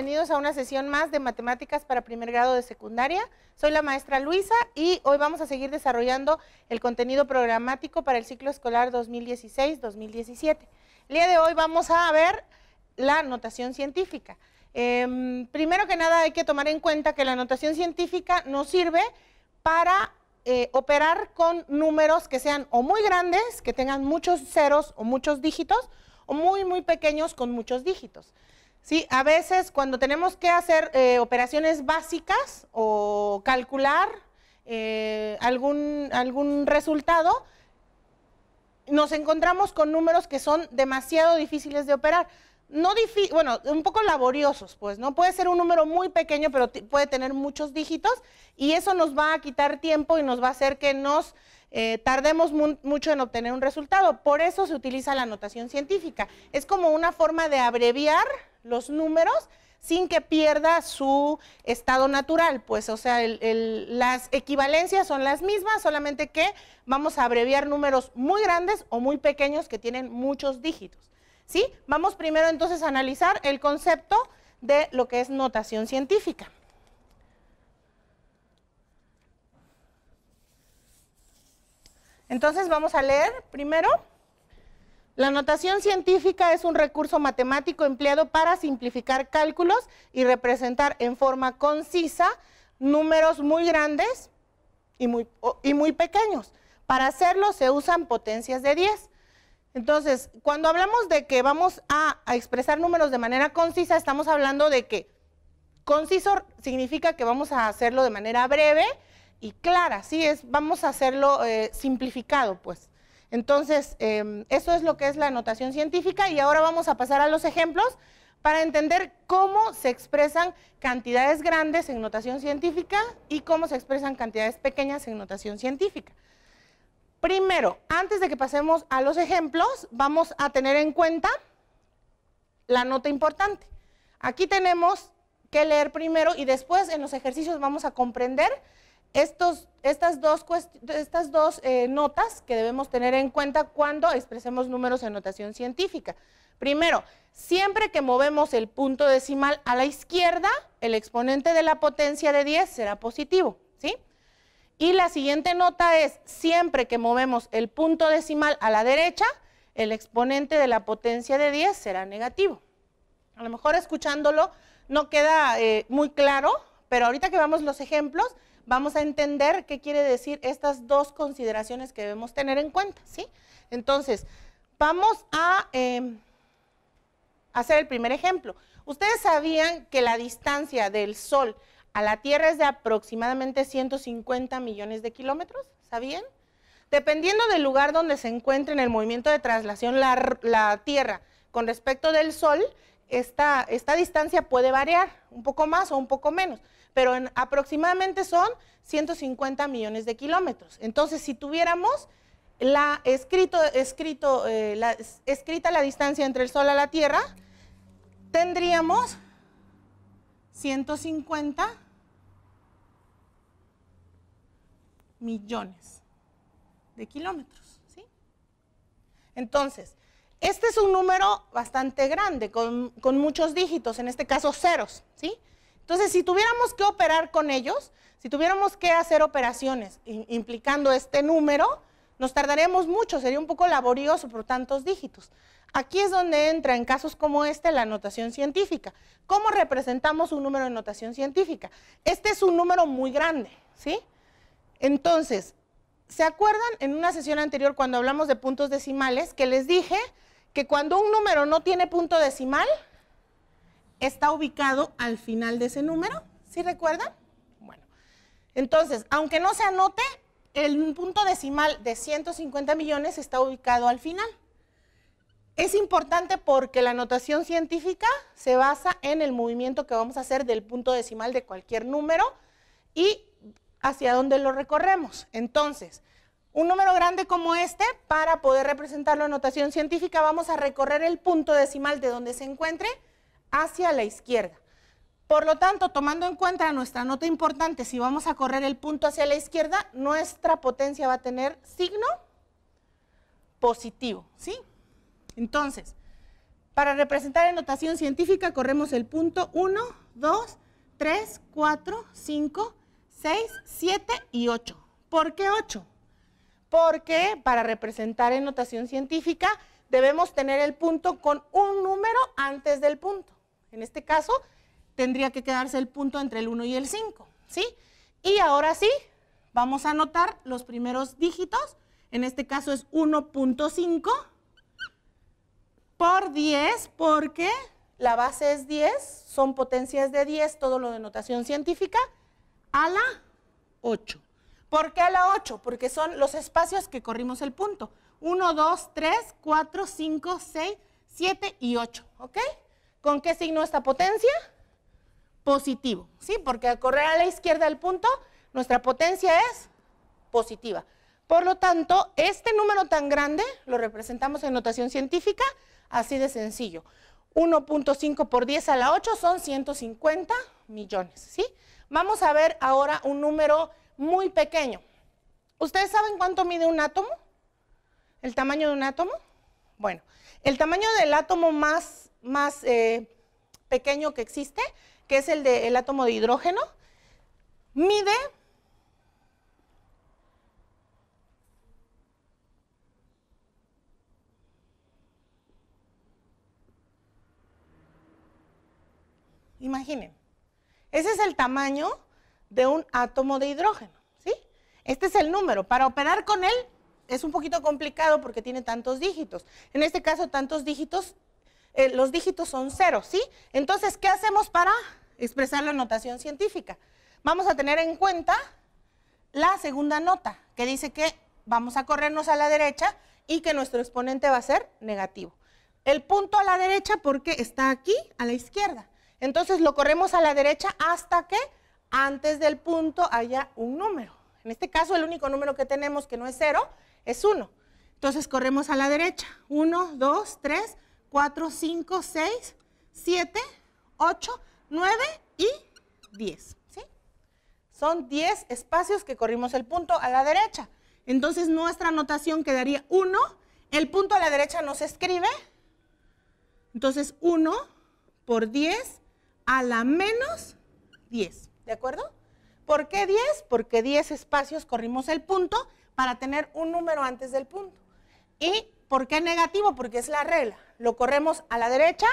bienvenidos a una sesión más de Matemáticas para primer grado de secundaria. Soy la maestra Luisa y hoy vamos a seguir desarrollando el contenido programático para el ciclo escolar 2016-2017. El día de hoy vamos a ver la notación científica. Primero que nada hay que tomar en cuenta que la notación científica nos sirve para operar con números que sean o muy grandes, que tengan muchos ceros o muchos dígitos, o muy pequeños con muchos dígitos. ¿Sí? A veces cuando tenemos que hacer operaciones básicas o calcular algún resultado, nos encontramos con números que son demasiado difíciles de operar. Bueno, un poco laboriosos, pues, ¿no? Puede ser un número muy pequeño, pero puede tener muchos dígitos y eso nos va a quitar tiempo y nos va a hacer que nos tardemos mucho en obtener un resultado. Por eso se utiliza la notación científica. Es como una forma de abreviar los números sin que pierda su estado natural, pues, o sea, las equivalencias son las mismas, solamente que vamos a abreviar números muy grandes o muy pequeños que tienen muchos dígitos, ¿sí? Vamos primero entonces a analizar el concepto de lo que es notación científica. Entonces vamos a leer primero. La notación científica es un recurso matemático empleado para simplificar cálculos y representar en forma concisa números muy grandes y muy pequeños. Para hacerlo se usan potencias de 10. Entonces, cuando hablamos de que vamos a expresar números de manera concisa, estamos hablando de que conciso significa que vamos a hacerlo de manera breve y clara, ¿sí? Vamos a hacerlo simplificado, pues. Entonces, eso es lo que es la notación científica y ahora vamos a pasar a los ejemplos para entender cómo se expresan cantidades grandes en notación científica y cómo se expresan cantidades pequeñas en notación científica. Primero, antes de que pasemos a los ejemplos, vamos a tener en cuenta la nota importante. Aquí tenemos que leer primero y después en los ejercicios vamos a comprender estas dos notas que debemos tener en cuenta cuando expresemos números en notación científica. Primero, siempre que movemos el punto decimal a la izquierda, el exponente de la potencia de 10 será positivo, ¿sí? Y la siguiente nota es, siempre que movemos el punto decimal a la derecha, el exponente de la potencia de 10 será negativo. A lo mejor escuchándolo no queda muy claro, pero ahorita que veamos los ejemplos, vamos a entender qué quiere decir estas dos consideraciones que debemos tener en cuenta, ¿sí? Entonces, vamos a hacer el primer ejemplo. ¿Ustedes sabían que la distancia del Sol a la Tierra es de aproximadamente 150 millones de kilómetros? ¿Sabían? Dependiendo del lugar donde se encuentre en el movimiento de traslación la Tierra con respecto del Sol, esta distancia puede variar un poco más o un poco menos, pero aproximadamente son 150 millones de kilómetros. Entonces, si tuviéramos escrita la distancia entre el Sol a la Tierra, tendríamos 150 millones de kilómetros, ¿sí? Entonces, este es un número bastante grande, con muchos dígitos, en este caso ceros, ¿sí? Entonces, si tuviéramos que operar con ellos, si tuviéramos que hacer operaciones implicando este número, nos tardaríamos mucho, sería un poco laborioso por tantos dígitos. Aquí es donde entra, en casos como este, la notación científica. ¿Cómo representamos un número en notación científica? Este es un número muy grande, ¿sí? Entonces, ¿se acuerdan en una sesión anterior cuando hablamos de puntos decimales que les dije que cuando un número no tiene punto decimal, está ubicado al final de ese número? ¿Sí recuerdan? Bueno, entonces, aunque no se anote, el punto decimal de 150 millones está ubicado al final. Es importante porque la notación científica se basa en el movimiento que vamos a hacer del punto decimal de cualquier número y hacia dónde lo recorremos. Entonces, un número grande como este, para poder representarlo en notación científica, vamos a recorrer el punto decimal de donde se encuentre hacia la izquierda. Por lo tanto, tomando en cuenta nuestra nota importante, si vamos a correr el punto hacia la izquierda, nuestra potencia va a tener signo positivo, ¿sí? Entonces, Para representar en notación científica corremos el punto 1, 2, 3, 4, 5, 6, 7 y 8. ¿Por qué 8? Porque para representar en notación científica debemos tener el punto con un número antes del punto. En este caso tendría que quedarse el punto entre el 1 y el 5, ¿sí? Y ahora sí, vamos a anotar los primeros dígitos. En este caso es 1.5 por 10, porque la base es 10, son potencias de 10, todo lo de notación científica, a la 8. ¿Por qué a la 8? Porque son los espacios que corrimos el punto. 1, 2, 3, 4, 5, 6, 7 y 8, ¿ok? ¿Con qué signo esta potencia? Positivo, ¿sí? Porque al correr a la izquierda del punto, nuestra potencia es positiva. Por lo tanto, este número tan grande lo representamos en notación científica así de sencillo. 1.5 por 10 a la 8 son 150 millones, ¿sí? Vamos a ver ahora un número muy pequeño. ¿Ustedes saben cuánto mide un átomo? ¿El tamaño de un átomo? Bueno, el tamaño del átomo más pequeño que existe, que es el átomo de hidrógeno, mide imaginen, ese es el tamaño de un átomo de hidrógeno, ¿sí? Este es el número. Para operar con él es un poquito complicado porque tiene tantos dígitos. En este caso, tantos dígitos, los dígitos son 0, ¿sí? Entonces, ¿qué hacemos para expresar la notación científica? Vamos a tener en cuenta la segunda nota, que dice que vamos a corrernos a la derecha y que nuestro exponente va a ser negativo. El punto a la derecha porque está aquí a la izquierda. Entonces lo corremos a la derecha hasta que antes del punto haya un número. En este caso el único número que tenemos que no es 0 es 1. Entonces corremos a la derecha. 1, 2, 3, 4, 5, 6, 7, 8, 9 y 10. ¿Sí? Son 10 espacios que corrimos el punto a la derecha. Entonces nuestra notación quedaría 1. El punto a la derecha no se escribe. Entonces 1 por 10 a la menos 10, ¿de acuerdo? ¿Por qué 10? Porque 10 espacios corrimos el punto para tener un número antes del punto. ¿Y por qué negativo? Porque es la regla. Lo corremos a la derecha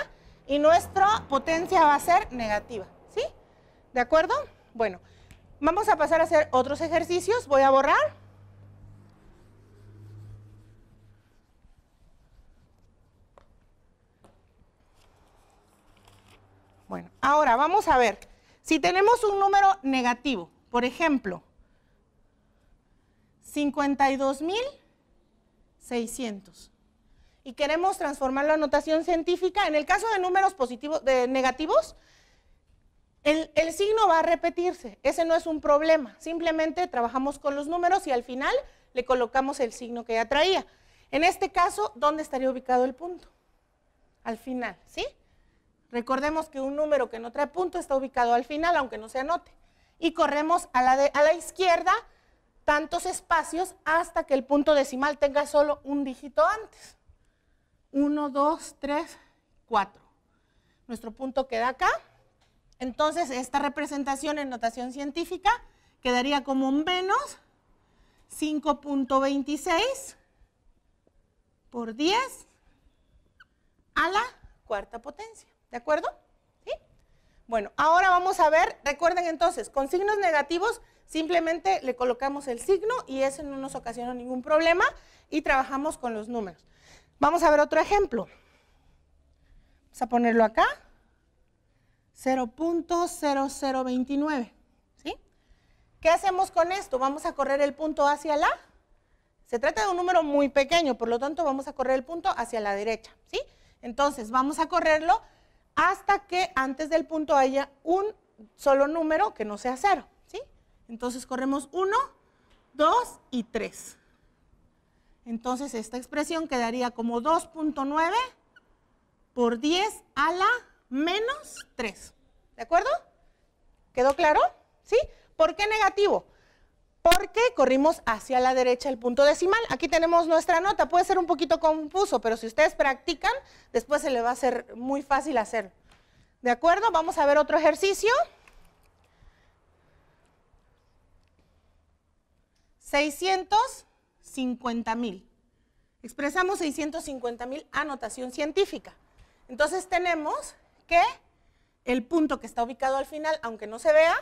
y nuestra potencia va a ser negativa, ¿sí? ¿De acuerdo? Bueno, vamos a pasar a hacer otros ejercicios. Voy a borrar. Bueno, ahora vamos a ver, si tenemos un número negativo, por ejemplo, 52.600, y queremos transformarlo en notación científica, en el caso de números positivos, negativos, el signo va a repetirse, ese no es un problema, simplemente trabajamos con los números y al final le colocamos el signo que ya traía. En este caso, ¿dónde estaría ubicado el punto? Al final, ¿sí? Recordemos que un número que no trae punto está ubicado al final, aunque no se anote. Y corremos a la izquierda tantos espacios hasta que el punto decimal tenga solo un dígito antes. 1, 2, 3, 4. Nuestro punto queda acá. Entonces, esta representación en notación científica quedaría como menos 5.26 por 10 a la cuarta potencia. ¿De acuerdo? ¿Sí? Bueno, ahora vamos a ver, recuerden entonces, con signos negativos simplemente le colocamos el signo y eso no nos ocasiona ningún problema y trabajamos con los números. Vamos a ver otro ejemplo. Vamos a ponerlo acá. 0.0029. ¿Sí? ¿Qué hacemos con esto? Vamos a correr el punto hacia la... Se trata de un número muy pequeño, por lo tanto vamos a correr el punto hacia la derecha. ¿Sí? Entonces vamos a correrlo hasta que antes del punto haya un solo número que no sea 0, ¿sí? Entonces corremos 1, 2 y 3. Entonces esta expresión quedaría como 2.9 por 10 a la menos 3. ¿De acuerdo? ¿Quedó claro? ¿Sí? ¿Por qué negativo? porque corrimos hacia la derecha el punto decimal. Aquí tenemos nuestra nota, puede ser un poquito confuso, pero si ustedes practican, después se les va a hacer muy fácil hacerlo. ¿De acuerdo? Vamos a ver otro ejercicio. 650,000. Expresamos 650,000 a notación científica. Entonces tenemos que el punto que está ubicado al final, aunque no se vea,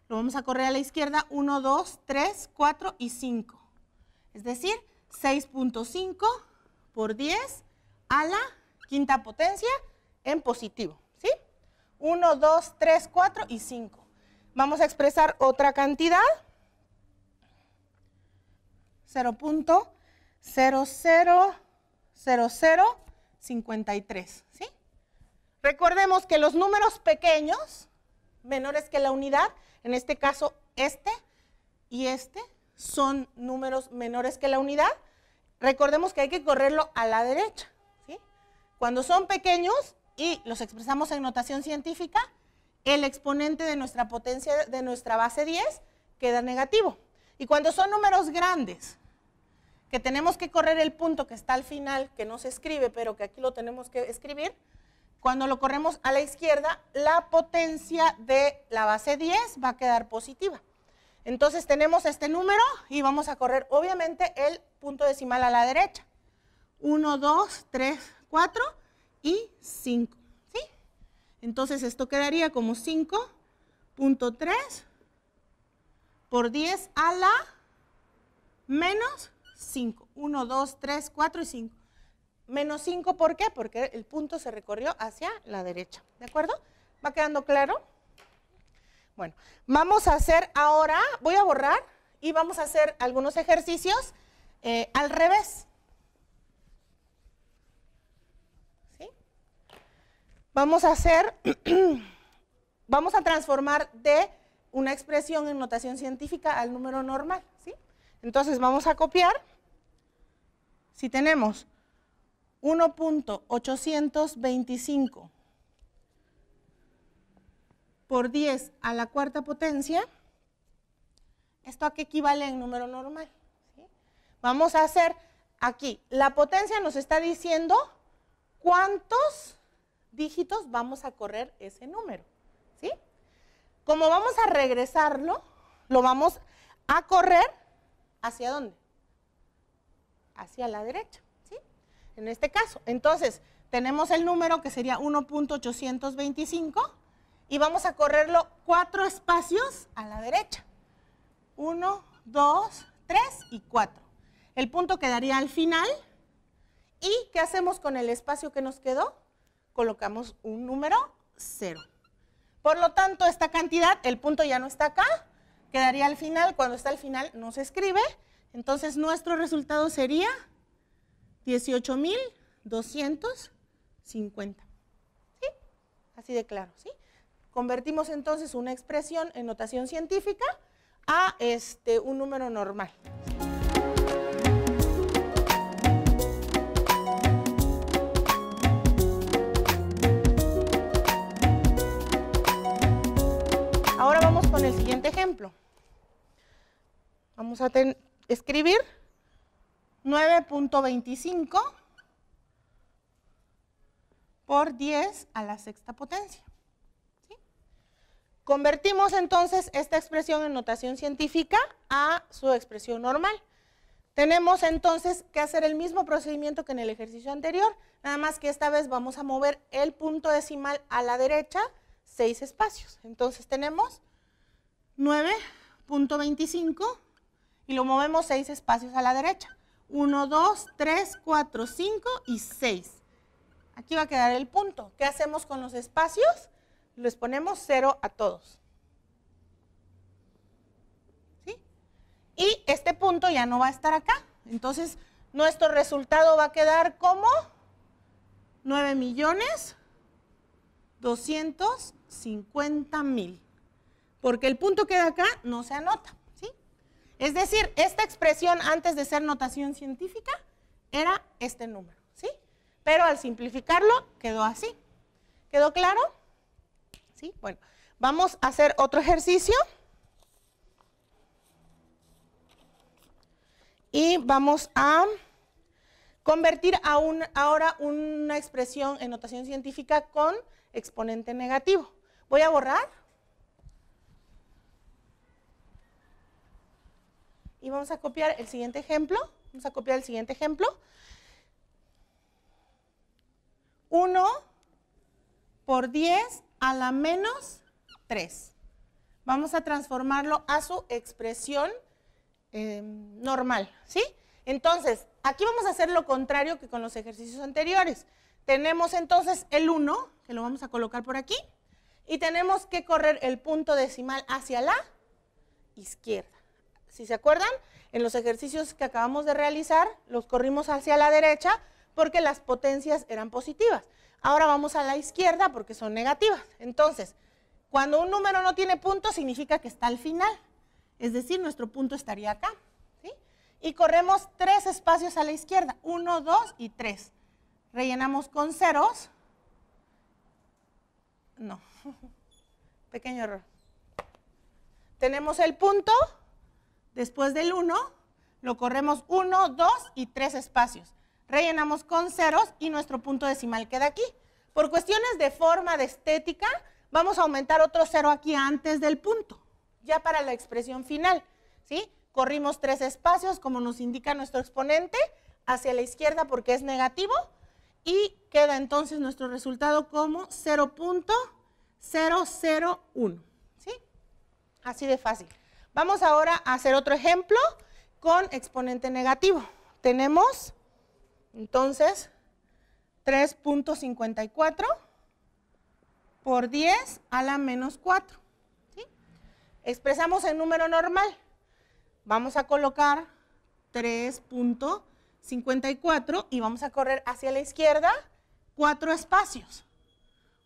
lo vamos a correr a la izquierda, 1, 2, 3, 4 y 5. Es decir, 6.5 por 10 a la quinta potencia en positivo, ¿sí? 1, 2, 3, 4 y 5. Vamos a expresar otra cantidad, 0.000053, ¿sí? Recordemos que los números pequeños, menores que la unidad, en este caso este y este, son números menores que la unidad. Recordemos que hay que correrlo a la derecha, ¿sí? Cuando son pequeños y los expresamos en notación científica, el exponente de nuestra potencia, de nuestra base 10, queda negativo. Y cuando son números grandes, que tenemos que correr el punto que está al final, que no se escribe, pero que aquí lo tenemos que escribir, cuando lo corremos a la izquierda, la potencia de la base 10 va a quedar positiva. Entonces tenemos este número y vamos a correr obviamente el punto decimal a la derecha. 1, 2, 3, 4 y 5, ¿sí? Entonces esto quedaría como 5.3 por 10 a la menos 5. 1, 2, 3, 4 y 5. Menos 5, ¿por qué? Porque el punto se recorrió hacia la derecha, ¿de acuerdo? ¿Va quedando claro? Bueno, vamos a hacer ahora, voy a borrar y vamos a hacer algunos ejercicios al revés. ¿Sí? Vamos a hacer, vamos a transformar de una expresión en notación científica al número normal, ¿sí? Entonces vamos a copiar. Si tenemos 1.825 por 10 a la cuarta potencia, ¿esto a qué equivale en número normal? ¿Sí? Vamos a hacer aquí, la potencia nos está diciendo cuántos dígitos vamos a correr ese número, ¿sí? Como vamos a regresarlo, lo vamos a correr, ¿hacia dónde? Hacia la derecha, ¿sí? En este caso, entonces, tenemos el número que sería 1.825 y vamos a correrlo 4 espacios a la derecha. 1, 2, 3 y 4. El punto quedaría al final. ¿Y qué hacemos con el espacio que nos quedó? Colocamos un número 0. Por lo tanto, esta cantidad, el punto ya no está acá, quedaría al final. Cuando está al final no se escribe. Entonces, nuestro resultado sería 18.250. ¿Sí? Así de claro, ¿sí? Convertimos entonces una expresión en notación científica a un número normal. Ahora vamos con el siguiente ejemplo. Vamos a escribir 9.25 por 10 a la sexta potencia. ¿Sí? Convertimos entonces esta expresión en notación científica a su expresión normal. Tenemos entonces que hacer el mismo procedimiento que en el ejercicio anterior, nada más que esta vez vamos a mover el punto decimal a la derecha 6 espacios. Entonces tenemos 9.25 y lo movemos 6 espacios a la derecha. 1, 2, 3, 4, 5 y 6. Aquí va a quedar el punto. ¿Qué hacemos con los espacios? Les ponemos 0 a todos. ¿Sí? Y este punto ya no va a estar acá. Entonces, nuestro resultado va a quedar como 9.250.000. Porque el punto que da acá no se anota. ¿Sí? Es decir, esta expresión antes de ser notación científica era este número, ¿sí? Pero al simplificarlo quedó así. ¿Quedó claro? ¿Sí? Bueno, vamos a hacer otro ejercicio. Y vamos a convertir ahora una expresión en notación científica con exponente negativo. Voy a borrar. Y vamos a copiar el siguiente ejemplo. 1 por 10 a la menos 3. Vamos a transformarlo a su expresión normal, ¿sí? Entonces, aquí vamos a hacer lo contrario que con los ejercicios anteriores. Tenemos entonces el 1, que lo vamos a colocar por aquí, y tenemos que correr el punto decimal hacia la izquierda. Si se acuerdan, en los ejercicios que acabamos de realizar, los corrimos hacia la derecha porque las potencias eran positivas. Ahora vamos a la izquierda porque son negativas. Entonces, cuando un número no tiene punto, significa que está al final. Es decir, nuestro punto estaría acá, ¿sí? Y corremos 3 espacios a la izquierda, 1, 2 y 3. Rellenamos con ceros. No, pequeño error. Tenemos el punto, después del 1, lo corremos 1, 2 y 3 espacios. Rellenamos con ceros y nuestro punto decimal queda aquí. Por cuestiones de forma, de estética, vamos a aumentar otro 0 aquí antes del punto, ya para la expresión final, ¿sí? Corrimos 3 espacios, como nos indica nuestro exponente, hacia la izquierda porque es negativo, y queda entonces nuestro resultado como 0.001, ¿sí? Así de fácil. Vamos ahora a hacer otro ejemplo con exponente negativo. Tenemos, entonces, 3.54 por 10 a la menos 4. ¿Sí? Expresamos el número normal. Vamos a colocar 3.54 y vamos a correr hacia la izquierda 4 espacios.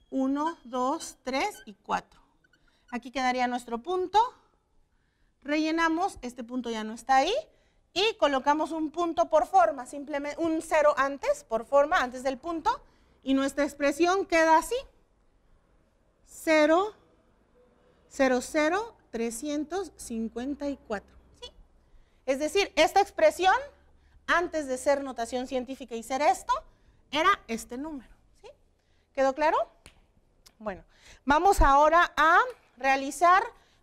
1, 2, 3 y 4. Aquí quedaría nuestro punto. Rellenamos, este punto ya no está ahí. Y colocamos un punto por forma, simplemente un 0 antes, por forma, antes del punto. Y nuestra expresión queda así. 0, 0, 0, 354. ¿Sí? Es decir, esta expresión, antes de ser notación científica y ser esto, era este número. ¿Sí? ¿Quedó claro? Bueno, vamos ahora a realizar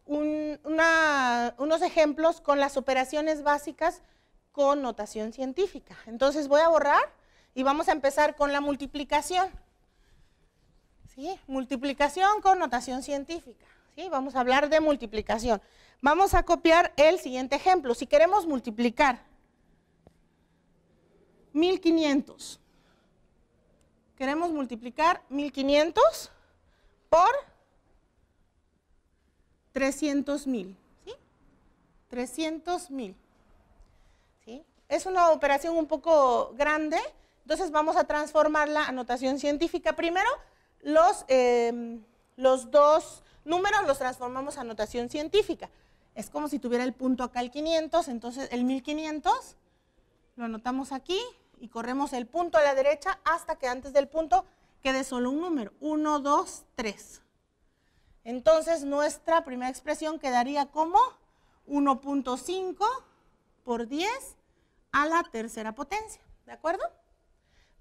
unos ejemplos con las operaciones básicas con notación científica. Entonces voy a borrar y vamos a empezar con la multiplicación. ¿Sí? Multiplicación con notación científica. ¿Sí? Vamos a hablar de multiplicación. Vamos a copiar el siguiente ejemplo. Si queremos multiplicar 1500, queremos multiplicar 1500 por 300,000, ¿sí? 300,000. ¿Sí? Es una operación un poco grande, entonces vamos a transformarla a notación científica. Primero, los dos números los transformamos a notación científica. Es como si tuviera el punto acá el 500, entonces el 1500 lo anotamos aquí y corremos el punto a la derecha hasta que antes del punto quede solo un número, 1, 2, 3. Entonces, nuestra primera expresión quedaría como 1.5 por 10 a la tercera potencia. ¿De acuerdo?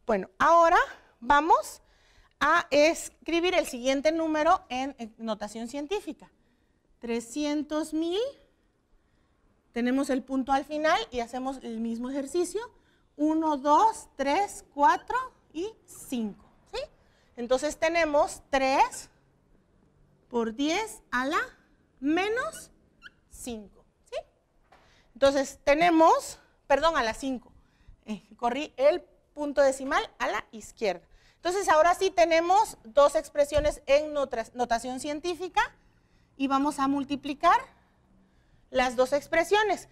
Bueno, ahora vamos a escribir el siguiente número en notación científica. 300,000. Tenemos el punto al final y hacemos el mismo ejercicio. 1, 2, 3, 4 y 5. ¿Sí? Entonces, tenemos 3 por 10 a la menos 5, ¿sí? Entonces tenemos, perdón, a la 5. Corrí el punto decimal a la izquierda. Entonces ahora sí tenemos dos expresiones en notación científica y vamos a multiplicar las dos expresiones.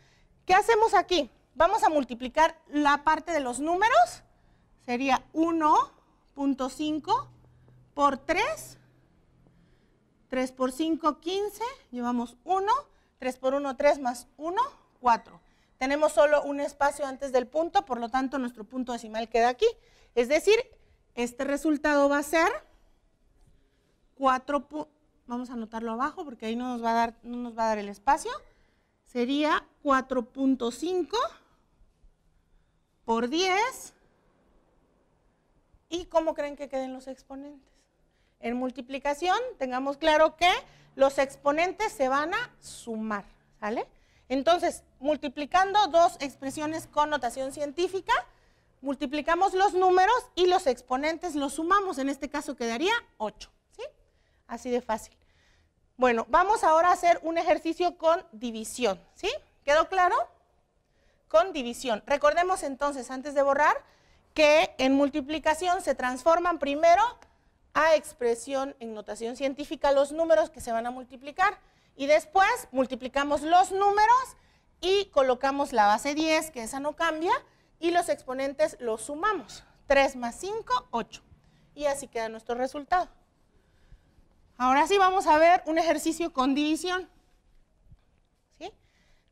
¿Qué hacemos aquí? Vamos a multiplicar la parte de los números. Sería 1.5 por 3. 3 por 5, 15, llevamos 1, 3 por 1, 3 más 1, 4. Tenemos solo un espacio antes del punto, por lo tanto nuestro punto decimal queda aquí. Es decir, este resultado va a ser 4, vamos a anotarlo abajo porque ahí no nos va a dar el espacio. Sería 4.5 por 10. ¿Y cómo creen que queden los exponentes? En multiplicación, tengamos claro que los exponentes se van a sumar, ¿sale? Entonces, multiplicando dos expresiones con notación científica, multiplicamos los números y los exponentes los sumamos. En este caso quedaría 8, ¿sí? Así de fácil. Bueno, vamos ahora a hacer un ejercicio con división, ¿sí? ¿Quedó claro? Con división. Recordemos entonces, antes de borrar, que en multiplicación se transforman primero a expresión en notación científica los números que se van a multiplicar y después multiplicamos los números y colocamos la base 10, que esa no cambia, y los exponentes los sumamos. 3 más 5, 8. Y así queda nuestro resultado. Ahora sí vamos a ver un ejercicio con división. ¿Sí?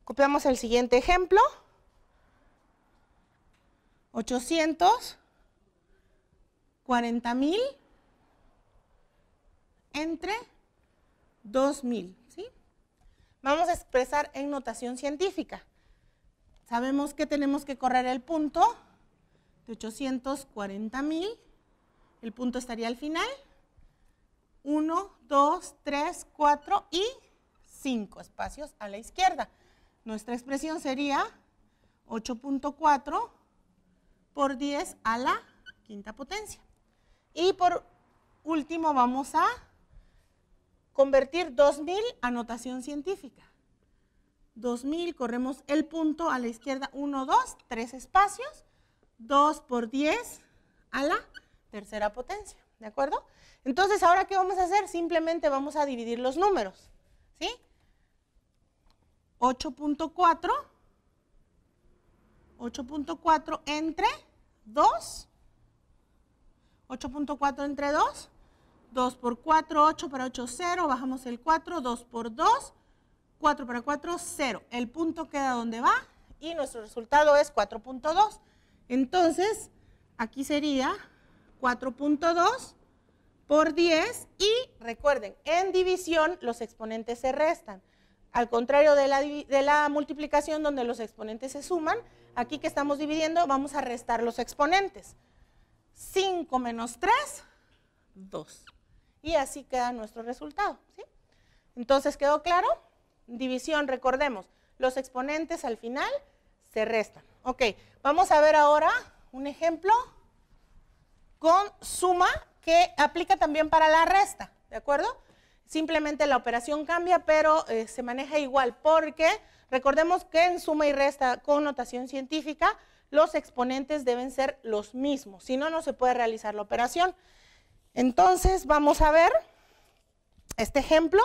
Copiamos el siguiente ejemplo. 840,000 entre 2,000, ¿sí? Vamos a expresar en notación científica. Sabemos que tenemos que correr el punto de 840,000. El punto estaría al final. 1, 2, 3, 4 y 5 espacios a la izquierda. Nuestra expresión sería 8.4 por 10 a la quinta potencia. Y por último vamos a convertir 2,000 a notación científica. 2,000, corremos el punto a la izquierda, 1, 2, 3 espacios, 2 por 10 a la tercera potencia, ¿de acuerdo? Entonces, ¿ahora qué vamos a hacer? Simplemente vamos a dividir los números, ¿sí? 8.4 entre 2, 8.4 entre 2, 2 por 4, 8 para 8, 0, bajamos el 4, 2 por 2, 4 para 4, 0. El punto queda donde va y nuestro resultado es 4.2. Entonces, aquí sería 4.2 por 10 y recuerden, en división los exponentes se restan. Al contrario de la multiplicación donde los exponentes se suman, aquí que estamos dividiendo vamos a restar los exponentes. 5 menos 3, 2. Y así queda nuestro resultado, ¿sí? Entonces, ¿quedó claro? División, recordemos, los exponentes al final se restan. Ok, vamos a ver ahora un ejemplo con suma que aplica también para la resta, ¿de acuerdo? Simplemente la operación cambia, pero se maneja igual porque recordemos que en suma y resta con notación científica los exponentes deben ser los mismos, si no, no se puede realizar la operación. Entonces vamos a ver este ejemplo.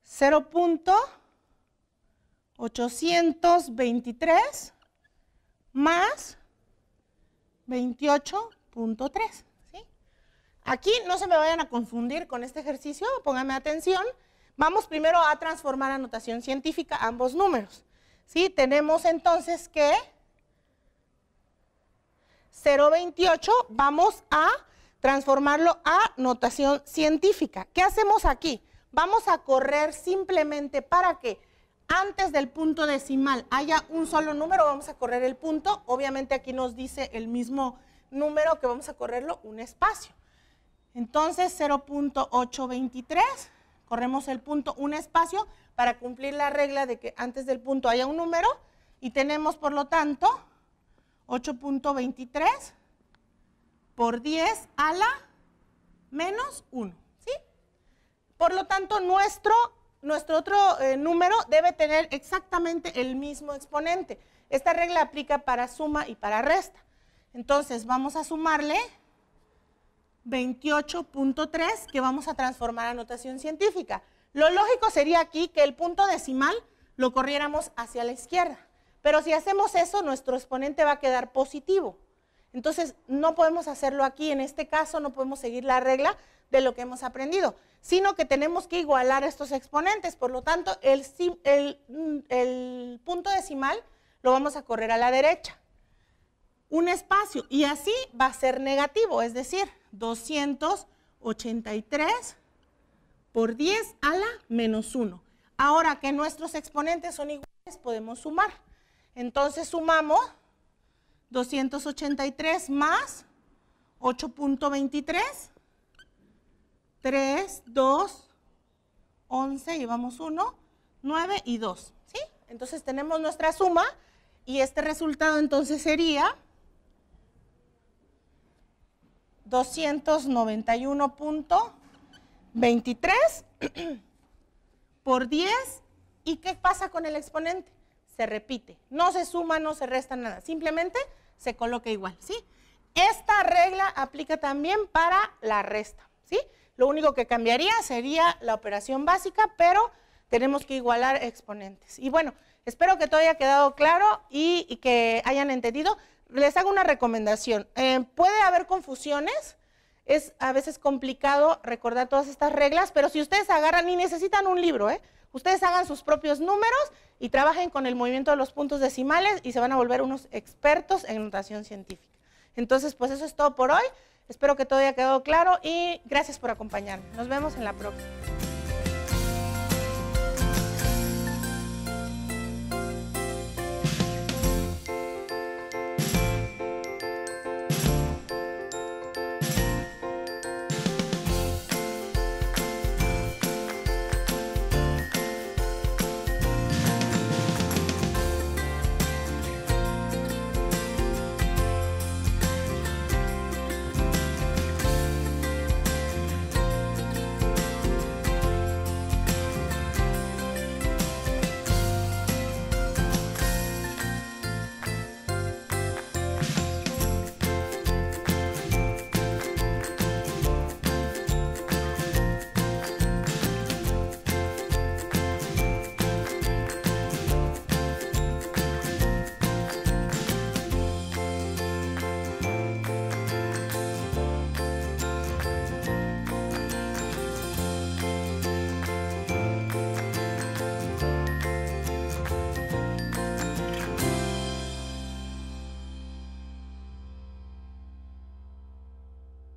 0.823 más 28.3. ¿Sí? Aquí no se me vayan a confundir con este ejercicio, pónganme atención. Vamos primero a transformar a notación científica ambos números. ¿Sí? Tenemos entonces que 0.28 vamos a transformarlo a notación científica. ¿Qué hacemos aquí? Vamos a correr simplemente para que antes del punto decimal haya un solo número, vamos a correr el punto. Obviamente aquí nos dice el mismo número que vamos a correrlo un espacio. Entonces 0.823, corremos el punto un espacio para cumplir la regla de que antes del punto haya un número y tenemos por lo tanto 8.23 por 10 a la menos 1, ¿sí? Por lo tanto, nuestro otro número debe tener exactamente el mismo exponente. Esta regla aplica para suma y para resta. Entonces, vamos a sumarle 28.3 que vamos a transformar a notación científica. Lo lógico sería aquí que el punto decimal lo corriéramos hacia la izquierda. Pero si hacemos eso, nuestro exponente va a quedar positivo. Entonces, no podemos hacerlo aquí. En este caso, no podemos seguir la regla de lo que hemos aprendido, sino que tenemos que igualar estos exponentes. Por lo tanto, el punto decimal lo vamos a correr a la derecha. Un espacio, y así va a ser negativo, es decir, 283 por 10 a la menos 1. Ahora que nuestros exponentes son iguales, podemos sumar. Entonces sumamos 283 más 8.23, 3, 2, 11, llevamos 1, 9 y 2, ¿sí? Entonces tenemos nuestra suma y este resultado entonces sería 291.23 por 10. ¿Y qué pasa con el exponente? Se repite, no se suma, no se resta nada, simplemente se coloca igual, ¿sí? Esta regla aplica también para la resta, ¿sí? Lo único que cambiaría sería la operación básica, pero tenemos que igualar exponentes. Y bueno, espero que todo haya quedado claro y que hayan entendido. Les hago una recomendación. Puede haber confusiones, es a veces complicado recordar todas estas reglas, pero si ustedes agarran y necesitan un libro, ustedes hagan sus propios números y trabajen con el movimiento de los puntos decimales y se van a volver unos expertos en notación científica. Entonces, pues eso es todo por hoy. Espero que todo haya quedado claro y gracias por acompañarme. Nos vemos en la próxima.